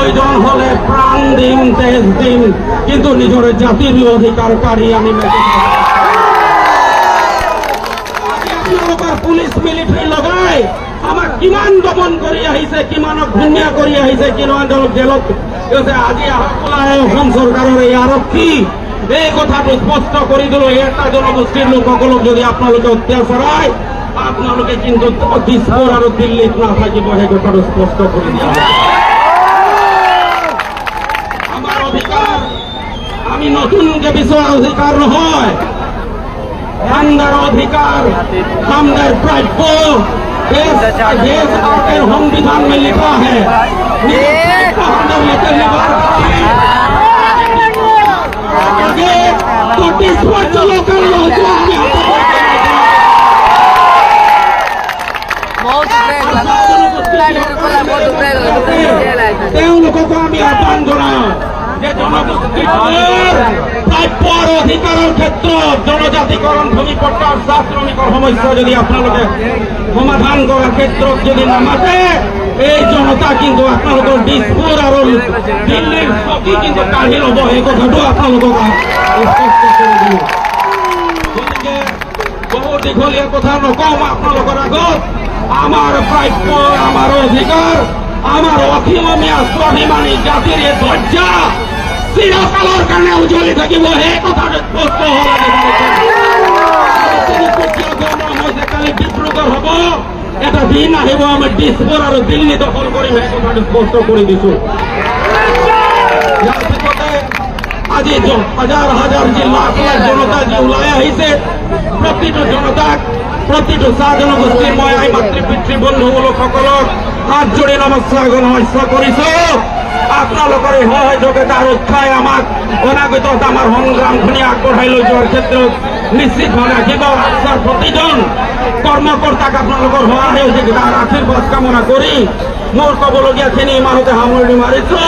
প্ৰয়োজন হলে প্ৰাণ দিন, তেজ দিন, কিন্তু নিজেৰ জাতিৰ অধিকাৰ কাৰি আমি পুলিশ মিলিটাৰি লগাই আমাক কিমান দমন কৰি আহিছে, কিমানক ঘূণীয়া কৰি আহিছে, কিমান জেলত আজি অসম চৰকাৰৰ এই আৰক্ষী এই কথাটো স্পষ্ট কৰি দিলো। এটা জনগোষ্ঠীৰ লোকসকলক যদি আপোনালোকে অত্যাচাৰ আপোনালোকে কিন্তু দিছপুৰ আৰু দিল্লীত নাথাকিব, সেই কথাটো স্পষ্ট কৰি দিয়া। আমাৰ অধিকাৰ আমি নতুনকে বিচৰা অধিকাৰ নহয়, हमदर अधिकार, हमदर प्राप्य देश भारतीय संविधान में लिखा है। আমি আহ্বান জনাও যে জনগোষ্ঠীৰ প্ৰাপ্যৰ অধিকাৰৰ ক্ষেত্ৰত জনজাতিকৰণ, ভূমিপট্টা, চাহ শ্ৰমিকৰ সমস্যা যদি আপোনালোকে সমাধান কৰাৰ ক্ষেত্ৰত যদি নামাতে, এই জনতা কিন্তু আপোনালোকৰ দিছপুৰ আৰু দিল্লীৰ চকী কিন্তু কাঢ়ি ল'ব। এই কথাটো আপোনালোকক স্পষ্ট কৰি দিওঁ। গতিকে বহু দীঘলীয়া কথা নকওঁ আপোনালোকৰ আগত। আমাৰ প্ৰাপ্য, আমাৰ অধিকাৰ, আমাৰ অসীমীয়া স্বাভিমানী জাতিৰ এই ধ্বজা চিৰকালৰ কাৰণে উজ্বলি থাকিব। সেই কথাটো স্পষ্ট হ'ব লাগে। কালি ডিব্ৰুগড় হ'ব, এটা দিন আহিব আমি দিছপুৰ আৰু দিল্লী দখল কৰিম, সেই কথাটো স্পষ্ট কৰি দিছো। ইয়াৰ পিছতে আজি হাজাৰ হাজাৰ যি লাখ লাখ জনতা যি ওলাই আহিছে, প্ৰতিটো জনতাক, প্ৰতিটো চাহ জনগোষ্ঠীৰ মই আই মাতৃ পিতৃ বন্ধু লোকসকলক হাত জোৰি নমস্কাৰ কৰিছো। আপোনালোকৰ এই সহযোগিতা ৰক্ষাই আমাক অনাগত আমাৰ সংগ্ৰামখিনি আগবঢ়াই লৈ যোৱাৰ ক্ষেত্ৰত নিশ্চিতভাৱে ৰাখিব। প্ৰতিজন কৰ্মকৰ্তাক আপোনালোকৰ সহায় সহযোগিতাৰ আশীৰ্বাদ কামনা কৰি মোৰ ক'বলগীয়াখিনি ইমানতে সামৰণি মাৰিছো।